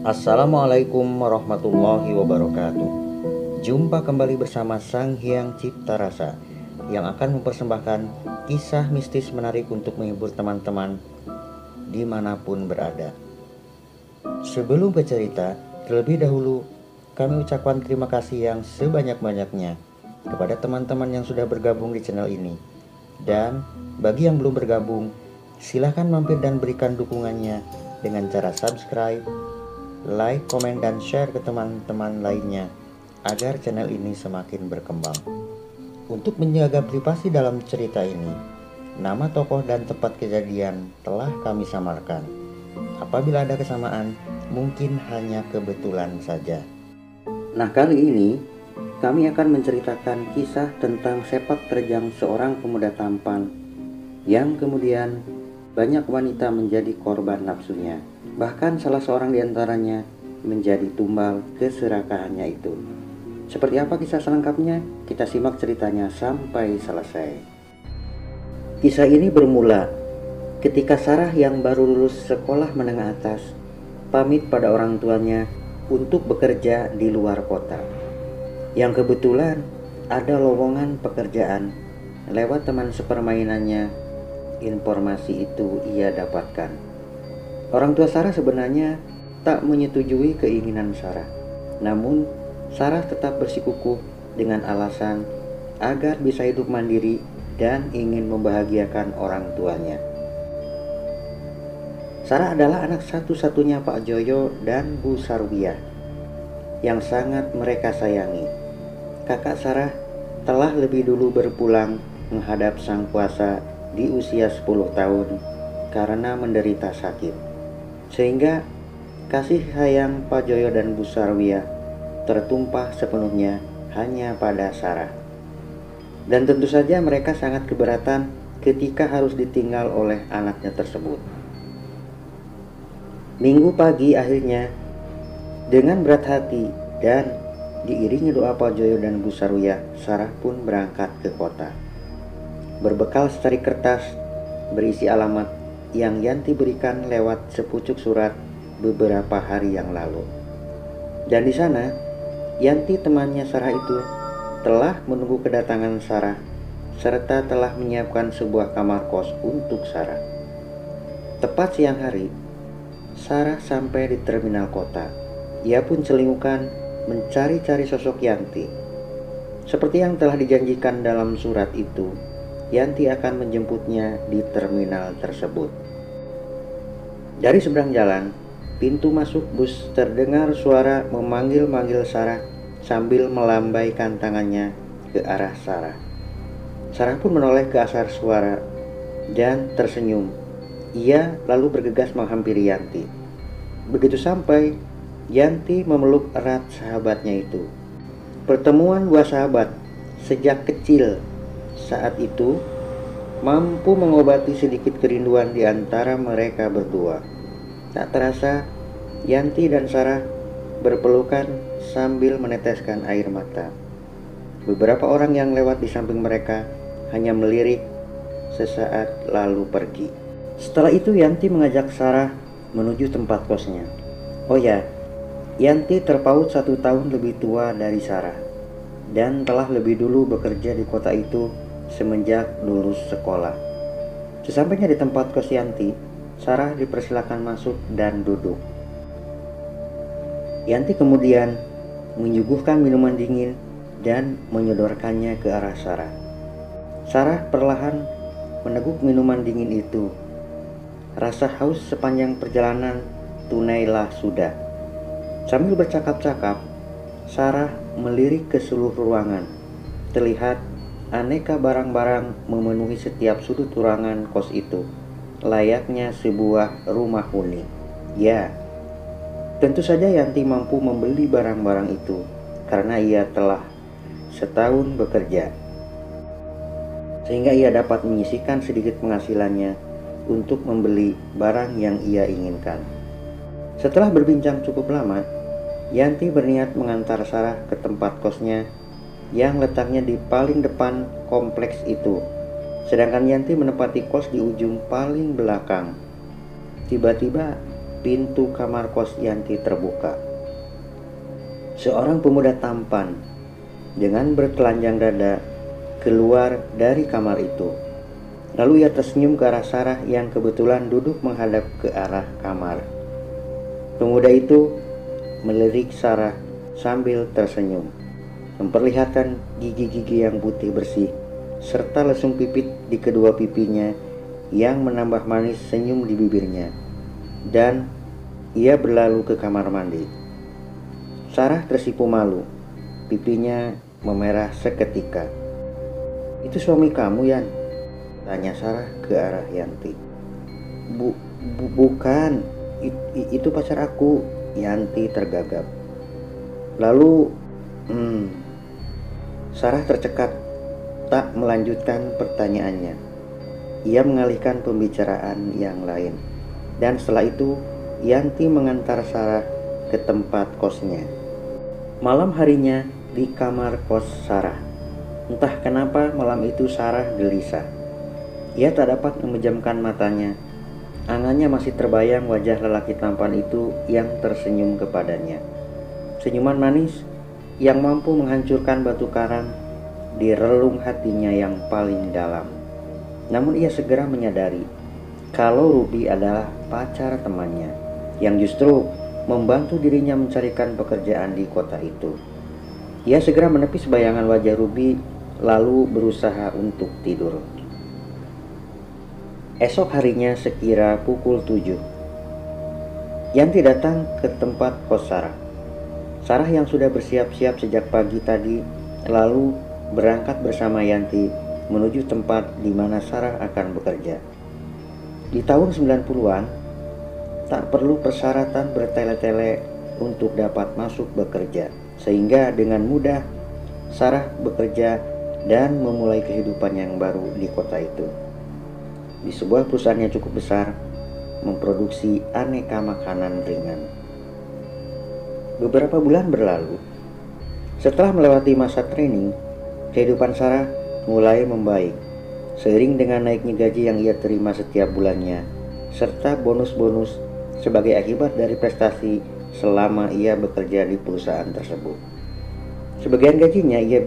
Assalamualaikum warahmatullahi wabarakatuh. Jumpa kembali bersama Sang Hyang Cipta Rasa yang akan mempersembahkan kisah mistis menarik untuk menghibur teman-teman dimanapun berada. Sebelum bercerita, terlebih dahulu kami ucapkan terima kasih yang sebanyak-banyaknya kepada teman-teman yang sudah bergabung di channel ini. Dan bagi yang belum bergabung, silahkan mampir dan berikan dukungannya dengan cara subscribe, like, komen, dan share ke teman-teman lainnya agar channel ini semakin berkembang. Untuk menjaga privasi dalam cerita ini, nama tokoh dan tempat kejadian telah kami samarkan. Apabila ada kesamaan, mungkin hanya kebetulan saja. Nah, kali ini kami akan menceritakan kisah tentang sepak terjang seorang pemuda tampan yang kemudian banyak wanita menjadi korban nafsunya. Bahkan salah seorang di antaranya menjadi tumbal keserakahannya itu. Seperti apa kisah selengkapnya? Kita simak ceritanya sampai selesai. Kisah ini bermula ketika Sarah yang baru lulus sekolah menengah atas pamit pada orang tuanya untuk bekerja di luar kota. Yang kebetulan ada lowongan pekerjaan lewat teman sepermainannya. Informasi itu ia dapatkan. Orang tua Sarah sebenarnya tak menyetujui keinginan Sarah. Namun, Sarah tetap bersikukuh dengan alasan agar bisa hidup mandiri dan ingin membahagiakan orang tuanya. Sarah adalah anak satu-satunya Pak Joyo dan Bu Sarwiyah yang sangat mereka sayangi. Kakak Sarah telah lebih dulu berpulang menghadap Sang Kuasa di usia 10 tahun karena menderita sakit. Sehingga kasih sayang Pak Joyo dan Bu Sarwiyah tertumpah sepenuhnya hanya pada Sarah. Dan tentu saja mereka sangat keberatan ketika harus ditinggal oleh anaknya tersebut. Minggu pagi akhirnya, dengan berat hati dan diiringi doa Pak Joyo dan Bu Sarwiyah, Sarah pun berangkat ke kota. Berbekal secari kertas berisi alamat yang Yanti berikan lewat sepucuk surat beberapa hari yang lalu. Dan di sana, Yanti temannya Sarah itu telah menunggu kedatangan Sarah serta telah menyiapkan sebuah kamar kos untuk Sarah. Tepat siang hari, Sarah sampai di terminal kota. Ia pun celingukan mencari-cari sosok Yanti. Seperti yang telah dijanjikan dalam surat itu, Yanti akan menjemputnya di terminal tersebut. Dari seberang jalan, pintu masuk bus terdengar suara memanggil-manggil Sarah sambil melambaikan tangannya ke arah Sarah. Sarah pun menoleh ke asal suara dan tersenyum. Ia lalu bergegas menghampiri Yanti. Begitu sampai, Yanti memeluk erat sahabatnya itu. Pertemuan dua sahabat sejak kecil saat itu mampu mengobati sedikit kerinduan di antara mereka berdua. Tak terasa, Yanti dan Sarah berpelukan sambil meneteskan air mata. Beberapa orang yang lewat di samping mereka hanya melirik sesaat lalu pergi. Setelah itu Yanti mengajak Sarah menuju tempat kosnya. Oh ya, Yanti terpaut 1 tahun lebih tua dari Sarah dan telah lebih dulu bekerja di kota itu semenjak lulus sekolah. Sesampainya di tempat kos Yanti, Sarah dipersilakan masuk dan duduk. Yanti kemudian menyuguhkan minuman dingin dan menyodorkannya ke arah Sarah. Sarah perlahan meneguk minuman dingin itu. Rasa haus sepanjang perjalanan tunailah sudah. Sambil bercakap-cakap, Sarah melirik ke seluruh ruangan. Terlihat aneka barang-barang memenuhi setiap sudut ruangan kos itu, layaknya sebuah rumah huni. Ya, tentu saja Yanti mampu membeli barang-barang itu karena ia telah setahun bekerja, sehingga ia dapat menyisihkan sedikit penghasilannya untuk membeli barang yang ia inginkan. Setelah berbincang cukup lama, Yanti berniat mengantar Sarah ke tempat kosnya yang letaknya di paling depan kompleks itu, sedangkan Yanti menempati kos di ujung paling belakang. Tiba-tiba pintu kamar kos Yanti terbuka. Seorang pemuda tampan dengan bertelanjang dada keluar dari kamar itu. Lalu ia tersenyum ke arah Sarah yang kebetulan duduk menghadap ke arah kamar. Pemuda itu melirik Sarah sambil tersenyum, memperlihatkan gigi-gigi yang putih bersih, serta lesung pipit di kedua pipinya yang menambah manis senyum di bibirnya. Dan ia berlalu ke kamar mandi. Sarah tersipu malu, pipinya memerah seketika. "Itu suami kamu, Yan?" tanya Sarah ke arah Yanti. Bukan, itu pacar aku," Yanti tergagap. Lalu, Sarah tercekat, tak melanjutkan pertanyaannya. Ia mengalihkan pembicaraan yang lain. Dan setelah itu, Yanti mengantar Sarah ke tempat kosnya. Malam harinya di kamar kos Sarah. Entah kenapa malam itu Sarah gelisah. Ia tak dapat memejamkan matanya. Angannya masih terbayang wajah lelaki tampan itu yang tersenyum kepadanya. Senyuman manis yang mampu menghancurkan batu karang di relung hatinya yang paling dalam. Namun ia segera menyadari kalau Ruby adalah pacar temannya yang justru membantu dirinya mencarikan pekerjaan di kota itu. Ia segera menepis bayangan wajah Ruby lalu berusaha untuk tidur. Esok harinya sekira pukul 7, Yanti datang ke tempat kos Sarah. Sarah yang sudah bersiap-siap sejak pagi tadi lalu berangkat bersama Yanti menuju tempat di mana Sarah akan bekerja. Di tahun 90-an, tak perlu persyaratan bertele-tele untuk dapat masuk bekerja, sehingga dengan mudah Sarah bekerja dan memulai kehidupan yang baru di kota itu. Di sebuah perusahaan yang cukup besar, memproduksi aneka makanan ringan. Beberapa bulan berlalu. Setelah melewati masa training, kehidupan Sarah mulai membaik. Seiring dengan naiknya gaji yang ia terima setiap bulannya, serta bonus-bonus sebagai akibat dari prestasi selama ia bekerja di perusahaan tersebut. Sebagian gajinya ia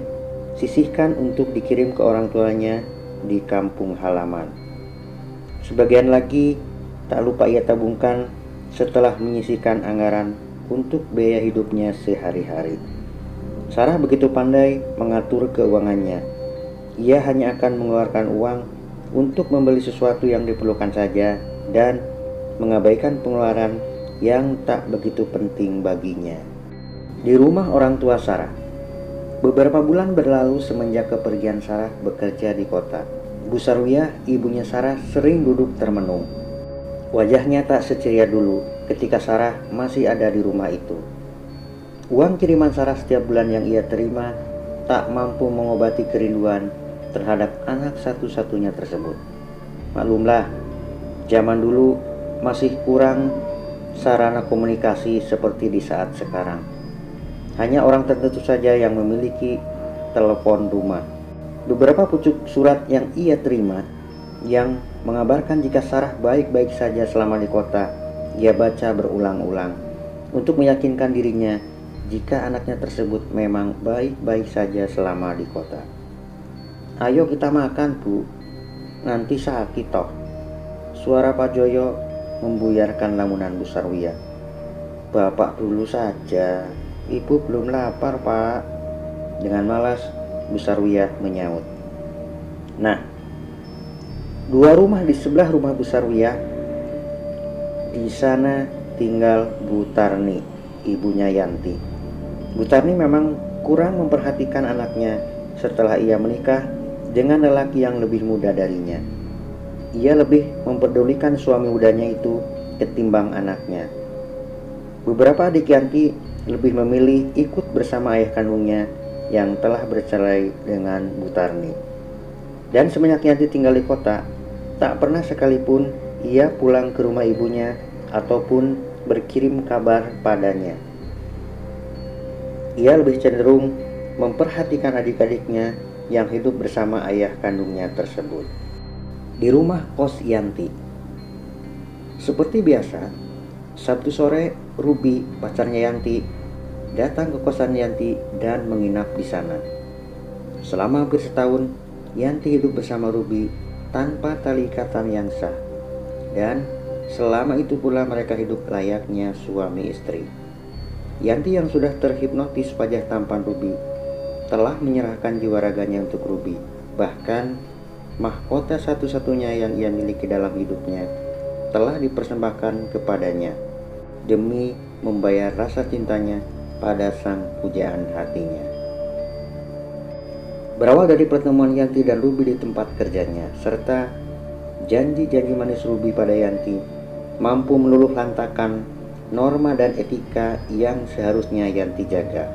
sisihkan untuk dikirim ke orang tuanya di kampung halaman. Sebagian lagi tak lupa ia tabungkan setelah menyisihkan anggaran untuk biaya hidupnya sehari-hari. Sarah begitu pandai mengatur keuangannya. Ia hanya akan mengeluarkan uang untuk membeli sesuatu yang diperlukan saja dan mengabaikan pengeluaran yang tak begitu penting baginya. Di rumah orang tua Sarah, beberapa bulan berlalu semenjak kepergian Sarah bekerja di kota. Bu Sarwiyah, ibunya Sarah, sering duduk termenung. Wajahnya tak seceria dulu ketika Sarah masih ada di rumah itu. Uang kiriman Sarah setiap bulan yang ia terima tak mampu mengobati kerinduan terhadap anak satu-satunya tersebut. Maklumlah, zaman dulu masih kurang sarana komunikasi seperti di saat sekarang. Hanya orang tertentu saja yang memiliki telepon rumah. Beberapa pucuk surat yang ia terima yang mengabarkan jika Sarah baik-baik saja selama di kota, ia baca berulang-ulang untuk meyakinkan dirinya jika anaknya tersebut memang baik-baik saja selama di kota. "Ayo kita makan, Bu. Nanti sakit toh." Suara Pak Joyo membuyarkan lamunan Bu Sarwiyah. "Bapak dulu saja. Ibu belum lapar, Pak." Dengan malas Bu Sarwiyah menyaut. Nah, dua rumah di sebelah rumah Bu Sarwiyah, di sana tinggal Bu Tarni, ibunya Yanti. Bu Tarni memang kurang memperhatikan anaknya setelah ia menikah dengan lelaki yang lebih muda darinya. Ia lebih memperdulikan suami mudanya itu ketimbang anaknya. Beberapa adik Yanti lebih memilih ikut bersama ayah kandungnya yang telah bercerai dengan Bu Tarni. Dan semenjak Yanti tinggal di kota, tak pernah sekalipun ia pulang ke rumah ibunya ataupun berkirim kabar padanya. Ia lebih cenderung memperhatikan adik-adiknya yang hidup bersama ayah kandungnya tersebut. Di rumah kos Yanti, seperti biasa, Sabtu sore, Ruby, pacarnya Yanti, datang ke kosan Yanti dan menginap di sana. Selama hampir setahun, Yanti hidup bersama Ruby tanpa tali ikatan yang sah. Dan selama itu pula mereka hidup layaknya suami istri. Yanti yang sudah terhipnotis wajah tampan Ruby telah menyerahkan jiwa raganya untuk Ruby. Bahkan mahkota satu-satunya yang ia miliki dalam hidupnya telah dipersembahkan kepadanya demi membayar rasa cintanya pada sang pujaan hatinya. Berawal dari pertemuan Yanti dan Ruby di tempat kerjanya, serta janji-janji manis Ruby pada Yanti, mampu meluluh lantakan norma dan etika yang seharusnya Yanti jaga.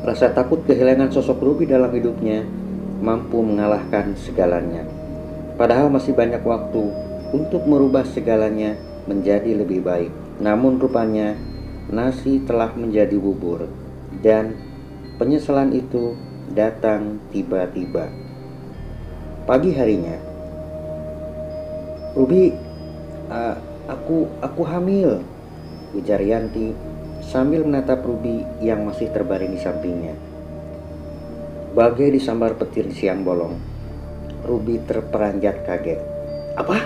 Rasa takut kehilangan sosok Ruby dalam hidupnya mampu mengalahkan segalanya. Padahal masih banyak waktu untuk merubah segalanya menjadi lebih baik. Namun rupanya nasi telah menjadi bubur, dan penyesalan itu datang tiba-tiba. Pagi harinya, Ruby, aku hamil, ujar Yanti sambil menatap Ruby yang masih terbaring di sampingnya. Bagai disambar petir di siang bolong, Ruby terperanjat kaget. Apa?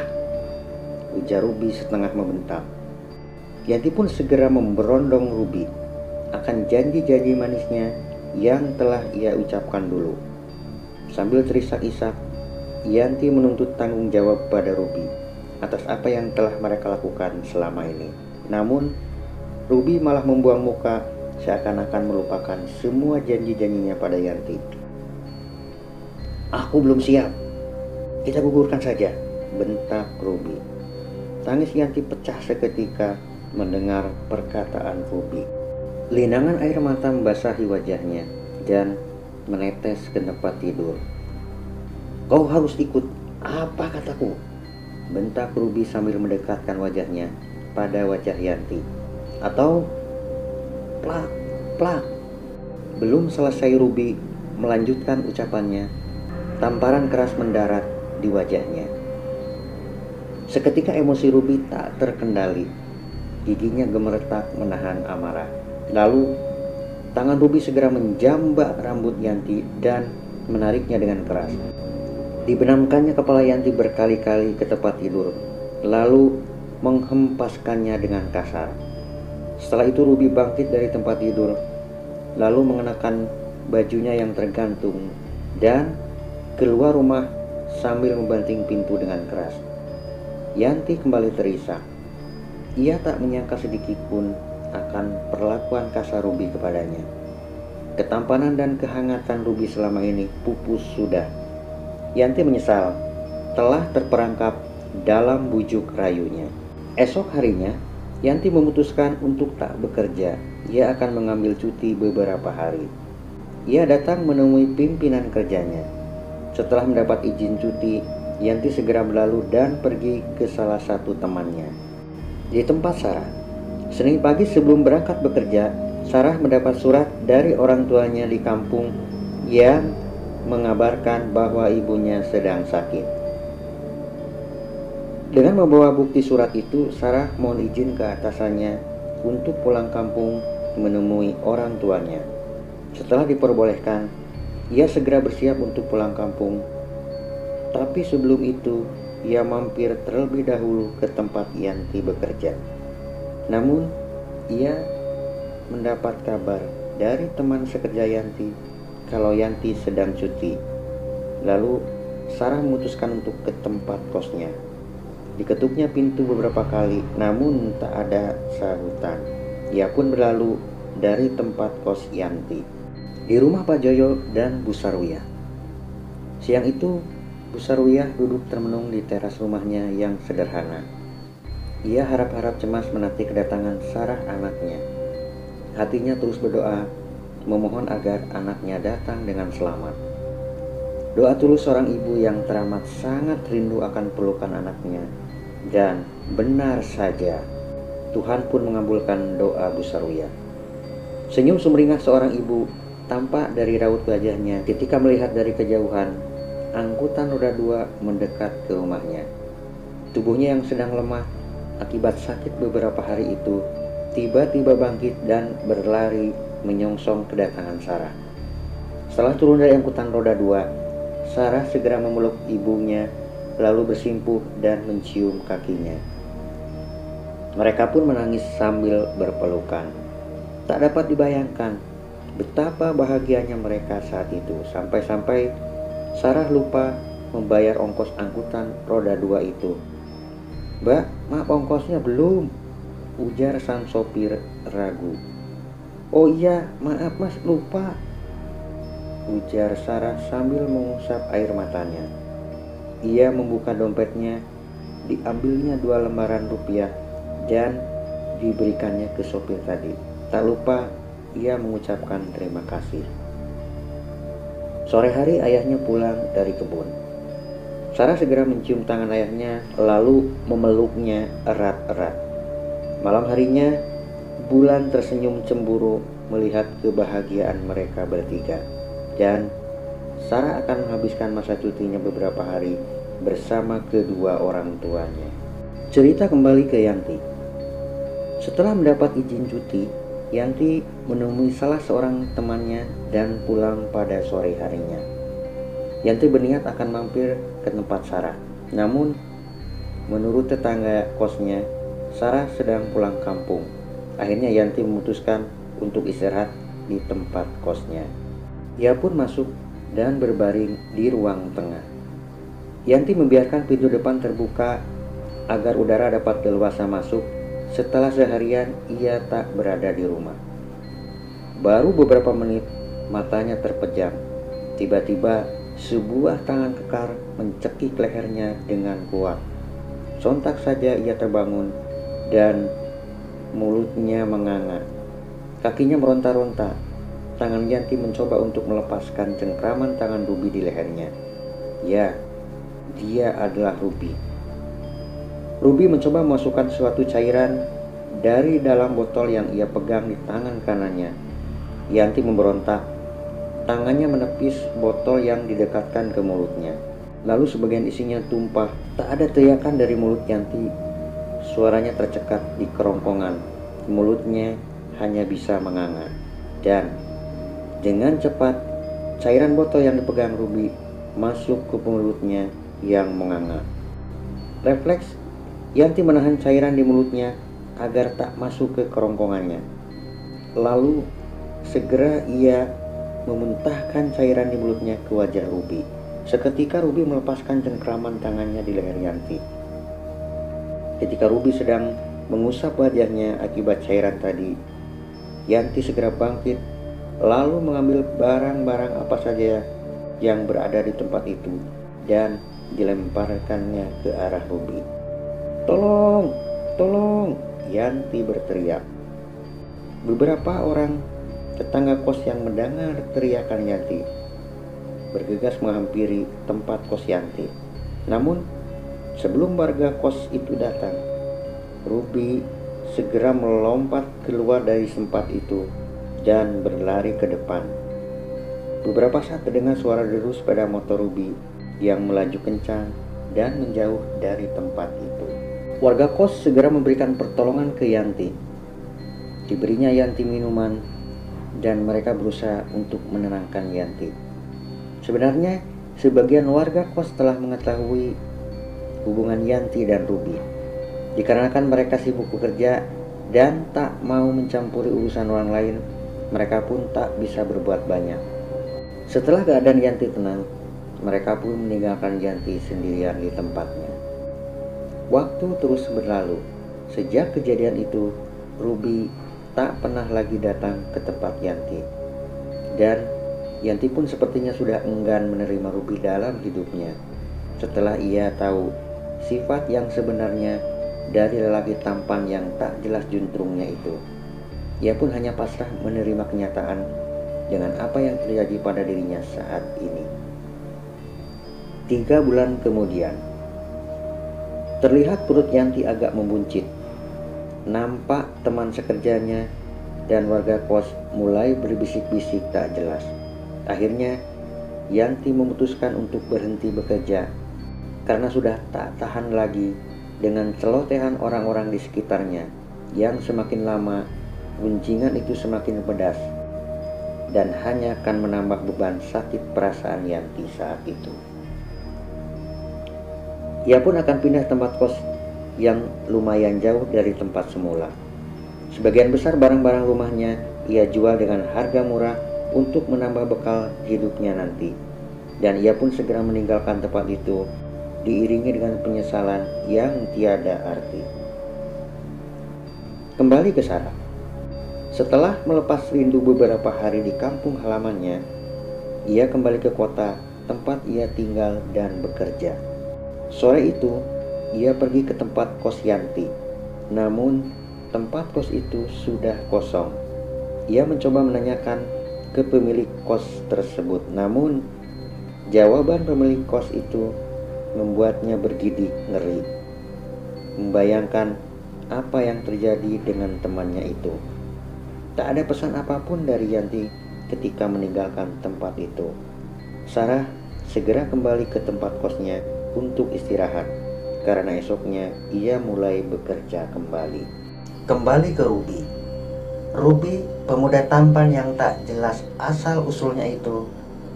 Ujar Ruby setengah membentak. Yanti pun segera memberondong Ruby akan janji-janji manisnya yang telah ia ucapkan dulu. Sambil terisak-isak, Yanti menuntut tanggung jawab pada Ruby atas apa yang telah mereka lakukan selama ini. Namun, Ruby malah membuang muka seakan-akan melupakan semua janji-janjinya pada Yanti. Aku belum siap. Kita gugurkan saja, bentak Ruby. Tangis Yanti pecah seketika mendengar perkataan Ruby. Linangan air mata membasahi wajahnya dan menetes ke tempat tidur. Kau harus ikut apa kataku, bentak Ruby sambil mendekatkan wajahnya pada wajah Yanti. Atau plak, plak. Belum selesai Ruby melanjutkan ucapannya, tamparan keras mendarat di wajahnya. Seketika emosi Ruby tak terkendali. Giginya gemeretak menahan amarah. Lalu tangan Ruby segera menjambak rambut Yanti dan menariknya dengan keras. Dibenamkannya kepala Yanti berkali-kali ke tempat tidur, lalu menghempaskannya dengan kasar. Setelah itu Ruby bangkit dari tempat tidur, lalu mengenakan bajunya yang tergantung dan keluar rumah sambil membanting pintu dengan keras. Yanti kembali terisak. Ia tak menyangka sedikit pun akan perlakuan kasar Ruby kepadanya. Ketampanan dan kehangatan Ruby selama ini pupus sudah. Yanti menyesal telah terperangkap dalam bujuk rayunya. Esok harinya, Yanti memutuskan untuk tak bekerja. Ia akan mengambil cuti beberapa hari. Ia datang menemui pimpinan kerjanya. Setelah mendapat izin cuti, Yanti segera berlalu dan pergi ke salah satu temannya di tempat Sarah. Senin pagi sebelum berangkat bekerja, Sarah mendapat surat dari orang tuanya di kampung yang mengabarkan bahwa ibunya sedang sakit. Dengan membawa bukti surat itu, Sarah mohon izin ke atasannya untuk pulang kampung menemui orang tuanya. Setelah diperbolehkan, ia segera bersiap untuk pulang kampung. Tapi sebelum itu, ia mampir terlebih dahulu ke tempat Yanti bekerja. Namun, ia mendapat kabar dari teman sekerja Yanti kalau Yanti sedang cuti. Lalu, Sarah memutuskan untuk ke tempat kosnya. Diketuknya pintu beberapa kali, namun tak ada sahutan. Ia pun berlalu dari tempat kos Yanti di rumah Pak Joyo dan Bu Sarwiyah. Siang itu, Bu Sarwiyah duduk termenung di teras rumahnya yang sederhana. Ia harap-harap cemas menanti kedatangan Sarah anaknya. Hatinya terus berdoa, memohon agar anaknya datang dengan selamat. Doa tulus seorang ibu yang teramat sangat rindu akan pelukan anaknya. Dan benar saja, Tuhan pun mengabulkan doa Bu Sarwiyah. Senyum sumringah seorang ibu tampak dari raut wajahnya ketika melihat dari kejauhan angkutan roda 2 mendekat ke rumahnya. Tubuhnya yang sedang lemah akibat sakit beberapa hari itu, tiba-tiba bangkit dan berlari menyongsong kedatangan Sarah. Setelah turun dari angkutan roda 2, Sarah segera memeluk ibunya, lalu bersimpuh dan mencium kakinya. Mereka pun menangis sambil berpelukan. Tak dapat dibayangkan betapa bahagianya mereka saat itu, sampai-sampai Sarah lupa membayar ongkos angkutan roda 2 itu. "Mbak, maaf ongkosnya belum," ujar sang sopir ragu. "Oh iya, maaf mas, lupa," ujar Sarah sambil mengusap air matanya. Ia membuka dompetnya, diambilnya 2 lembaran rupiah dan diberikannya ke sopir tadi. Tak lupa ia mengucapkan terima kasih. Sore hari ayahnya pulang dari kebun. Sarah segera mencium tangan ayahnya lalu memeluknya erat-erat. Malam harinya, bulan tersenyum cemburu melihat kebahagiaan mereka bertiga. Dan Sarah akan menghabiskan masa cutinya beberapa hari bersama kedua orang tuanya. Cerita kembali ke Yanti. Setelah mendapat izin cuti, Yanti menemui salah seorang temannya dan pulang pada sore harinya. Yanti berniat akan mampir ke tempat Sarah. Namun, menurut tetangga kosnya, Sarah sedang pulang kampung. Akhirnya Yanti memutuskan untuk istirahat di tempat kosnya. Ia pun masuk dan berbaring di ruang tengah. Yanti membiarkan pintu depan terbuka agar udara dapat leluasa masuk. Setelah seharian ia tak berada di rumah. Baru beberapa menit matanya terpejam. Tiba-tiba sebuah tangan kekar mencekik lehernya dengan kuat. Sontak saja ia terbangun dan mulutnya menganga. Kakinya meronta-ronta. Tangan Yanti mencoba untuk melepaskan cengkraman tangan Ruby di lehernya. Ya, dia adalah Ruby. Ruby mencoba memasukkan suatu cairan dari dalam botol yang ia pegang di tangan kanannya. Yanti memberontak. Tangannya menepis botol yang didekatkan ke mulutnya. Lalu sebagian isinya tumpah. Tak ada teriakan dari mulut Yanti. Suaranya tercekat di kerongkongan. Mulutnya hanya bisa menganga. Dan dengan cepat, cairan botol yang dipegang Ruby masuk ke mulutnya yang menganga. Refleks, Yanti menahan cairan di mulutnya agar tak masuk ke kerongkongannya. Lalu segera ia memuntahkan cairan di mulutnya ke wajah Ruby. Seketika Ruby melepaskan cengkraman tangannya di leher Yanti. Ketika Ruby sedang mengusap wajahnya akibat cairan tadi, Yanti segera bangkit lalu mengambil barang-barang apa saja yang berada di tempat itu dan dilemparkannya ke arah Ruby. "Tolong, tolong!" Yanti berteriak. Beberapa orang tetangga kos yang mendengar teriakan Yanti bergegas menghampiri tempat kos Yanti. Namun, sebelum warga kos itu datang, Ruby segera melompat keluar dari tempat itu dan berlari ke depan. Beberapa saat terdengar suara deru sepeda motor Ruby yang melaju kencang dan menjauh dari tempat itu. Warga kos segera memberikan pertolongan ke Yanti. Diberinya Yanti minuman dan mereka berusaha untuk menenangkan Yanti. Sebenarnya sebagian warga kos telah mengetahui hubungan Yanti dan Ruby. Dikarenakan mereka sibuk bekerja dan tak mau mencampuri urusan orang lain, mereka pun tak bisa berbuat banyak. Setelah keadaan Yanti tenang, mereka pun meninggalkan Yanti sendirian di tempatnya. Waktu terus berlalu. Sejak kejadian itu, Ruby tak pernah lagi datang ke tempat Yanti. Dan Yanti pun sepertinya sudah enggan menerima Ruby dalam hidupnya. Setelah ia tahu sifat yang sebenarnya dari lelaki tampan yang tak jelas juntrungnya itu, ia pun hanya pasrah menerima kenyataan dengan apa yang terjadi pada dirinya saat ini. 3 bulan kemudian, terlihat perut Yanti agak membuncit. Nampak teman sekerjanya dan warga kos mulai berbisik-bisik tak jelas. Akhirnya, Yanti memutuskan untuk berhenti bekerja karena sudah tak tahan lagi dengan celotehan orang-orang di sekitarnya yang semakin lama gunjingan itu semakin pedas dan hanya akan menambah beban sakit perasaan Yanti saat itu. Ia pun akan pindah tempat kos yang lumayan jauh dari tempat semula. Sebagian besar barang-barang rumahnya ia jual dengan harga murah untuk menambah bekal hidupnya nanti. Dan ia pun segera meninggalkan tempat itu, diiringi dengan penyesalan yang tiada arti. Kembali ke Sarah. Setelah melepas rindu beberapa hari di kampung halamannya, ia kembali ke kota tempat ia tinggal dan bekerja. Sore itu, ia pergi ke tempat kos Yanti. Namun, tempat kos itu sudah kosong. Ia mencoba menanyakan ke pemilik kos tersebut, namun jawaban pemilik kos itu membuatnya bergidik ngeri. Membayangkan apa yang terjadi dengan temannya itu. Tak ada pesan apapun dari Yanti ketika meninggalkan tempat itu. Sarah segera kembali ke tempat kosnya untuk istirahat, karena esoknya ia mulai bekerja kembali. Kembali ke Ruby. Ruby, pemuda tampan yang tak jelas asal-usulnya itu,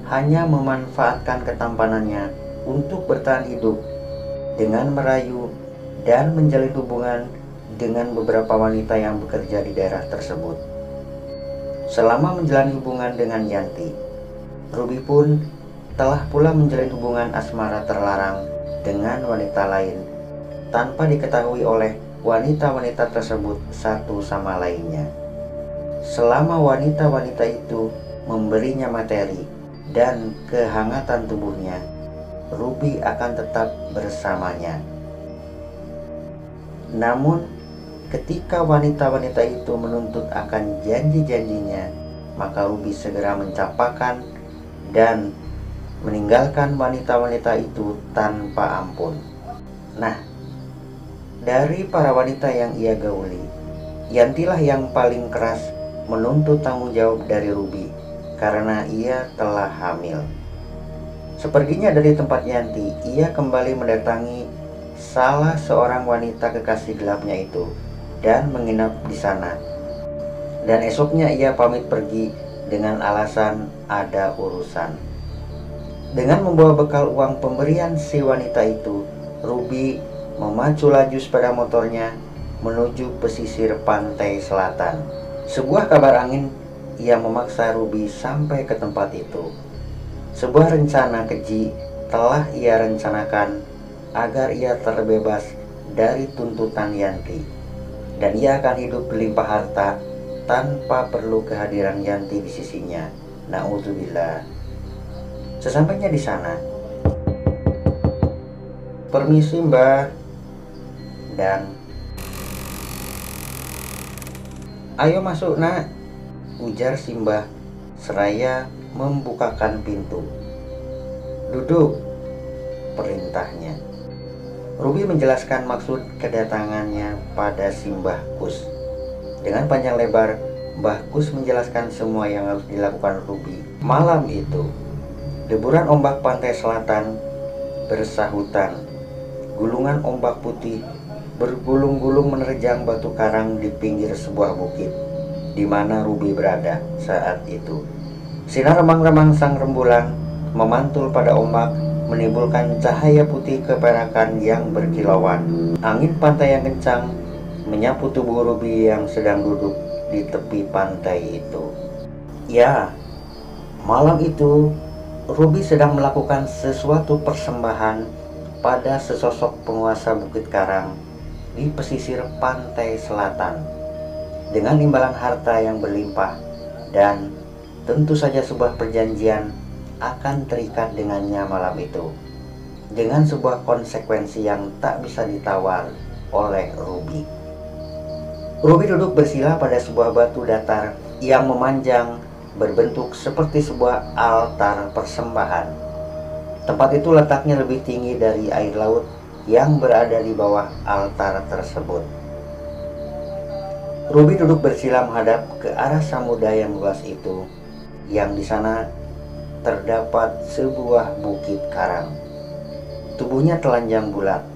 hanya memanfaatkan ketampanannya untuk bertahan hidup dengan merayu dan menjalin hubungan dengan beberapa wanita yang bekerja di daerah tersebut. Selama menjalani hubungan dengan Yanti, Ruby pun telah pula menjalin hubungan asmara terlarang dengan wanita lain tanpa diketahui oleh wanita-wanita tersebut satu sama lainnya. Selama wanita-wanita itu memberinya materi dan kehangatan tubuhnya, Ruby akan tetap bersamanya. Namun, ketika wanita-wanita itu menuntut akan janji-janjinya, maka Ruby segera mencapakan dan meninggalkan wanita-wanita itu tanpa ampun. Nah, dari para wanita yang ia gauli, Yantilah yang paling keras menuntut tanggung jawab dari Ruby karena ia telah hamil. Seperginya dari tempat Yanti, ia kembali mendatangi salah seorang wanita kekasih gelapnya itu dan menginap di sana. Dan esoknya ia pamit pergi dengan alasan ada urusan. Dengan membawa bekal uang pemberian si wanita itu, Ruby memacu laju sepeda motornya menuju pesisir pantai selatan. Sebuah kabar angin yang memaksa Ruby sampai ke tempat itu. Sebuah rencana keji telah ia rencanakan agar ia terbebas dari tuntutan Yanti, dan ia akan hidup berlimpah harta tanpa perlu kehadiran Yanti di sisinya. Na'udzubillah. Sesampainya di sana, "Permisi Mbah," dan "Ayo masuk nak," ujar si Mbah seraya membukakan pintu. "Duduk," perintahnya. Ruby menjelaskan maksud kedatangannya pada si Mbah Kus. Dengan panjang lebar, Mbah Kus menjelaskan semua yang harus dilakukan Ruby malam itu. Deburan ombak pantai selatan bersahutan. Gulungan ombak putih bergulung-gulung menerjang batu karang di pinggir sebuah bukit di mana Ruby berada saat itu. Sinar remang-remang sang rembulan memantul pada ombak, menimbulkan cahaya putih keperakan yang berkilauan. Angin pantai yang kencang menyapu tubuh Ruby yang sedang duduk di tepi pantai itu. Ya, malam itu Ruby sedang melakukan sesuatu persembahan pada sesosok penguasa Bukit Karang di pesisir pantai selatan dengan imbalan harta yang berlimpah, dan tentu saja sebuah perjanjian akan terikat dengannya malam itu dengan sebuah konsekuensi yang tak bisa ditawar oleh Ruby. Ruby duduk bersila pada sebuah batu datar yang memanjang berbentuk seperti sebuah altar persembahan. Tempat itu letaknya lebih tinggi dari air laut yang berada di bawah altar tersebut. Ruby duduk bersila menghadap ke arah samudra yang luas itu, yang di sana terdapat sebuah bukit karang. Tubuhnya telanjang bulat,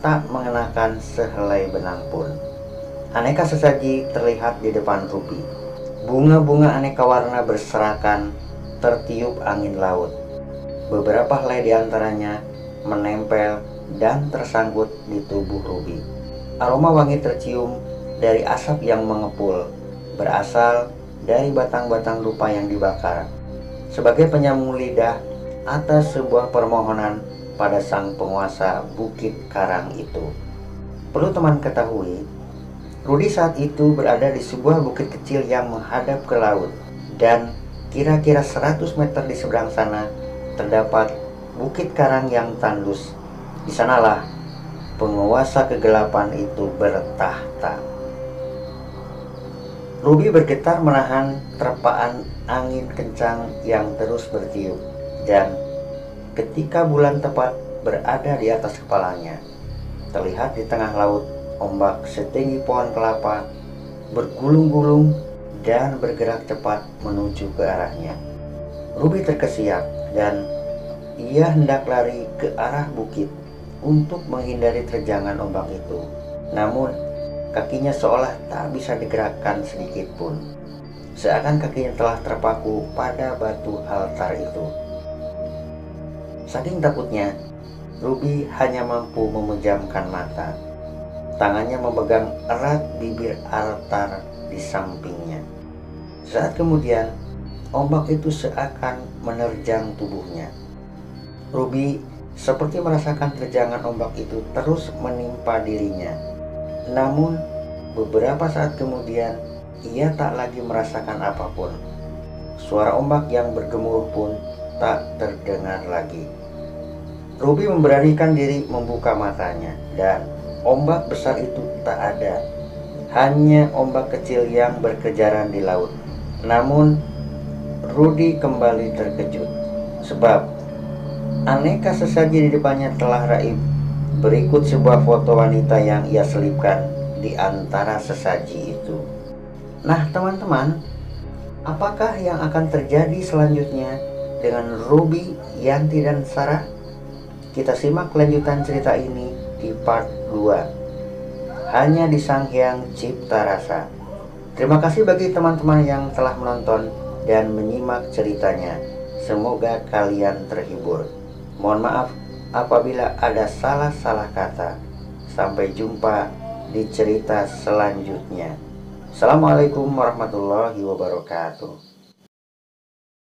tak mengenakan sehelai benang pun. Aneka sesaji terlihat di depan Ruby. Bunga-bunga aneka warna berserakan tertiup angin laut. Beberapa helai di antaranya menempel dan tersangkut di tubuh Ruby. Aroma wangi tercium dari asap yang mengepul, berasal dari batang-batang dupa yang dibakar, sebagai penyambung lidah atas sebuah permohonan pada sang penguasa Bukit Karang itu. Perlu teman ketahui, Rudy saat itu berada di sebuah bukit kecil yang menghadap ke laut, dan kira-kira 100 meter di seberang sana terdapat Bukit Karang yang tandus. Di sanalah penguasa kegelapan itu bertahta. Ruby bergetar menahan terpaan angin kencang yang terus bertiup, dan ketika bulan tepat berada di atas kepalanya, terlihat di tengah laut ombak setinggi pohon kelapa bergulung-gulung dan bergerak cepat menuju ke arahnya. Ruby terkesiap dan ia hendak lari ke arah bukit untuk menghindari terjangan ombak itu. Namun kakinya seolah tak bisa digerakkan sedikit pun, seakan kakinya telah terpaku pada batu altar itu. Saking takutnya, Ruby hanya mampu memejamkan mata. Tangannya memegang erat bibir altar di sampingnya. Saat kemudian, ombak itu seakan menerjang tubuhnya. Ruby seperti merasakan terjangan ombak itu terus menimpa dirinya. Namun, beberapa saat kemudian, ia tak lagi merasakan apapun. Suara ombak yang bergemuruh pun tak terdengar lagi. Ruby memberanikan diri membuka matanya, dan ombak besar itu tak ada. Hanya ombak kecil yang berkejaran di laut. Namun, Rudy kembali terkejut, sebab aneka sesaji di depannya telah raib. Berikut sebuah foto wanita yang ia selipkan di antara sesaji itu. Nah teman-teman, apakah yang akan terjadi selanjutnya dengan Ruby, Yanti, dan Sarah? Kita simak kelanjutan cerita ini di part 2, hanya di Sanghyang Cipta Rasa. Terima kasih bagi teman-teman yang telah menonton dan menyimak ceritanya. Semoga kalian terhibur. Mohon maaf apabila ada salah-salah kata. Sampai jumpa di cerita selanjutnya. Assalamualaikum warahmatullahi wabarakatuh.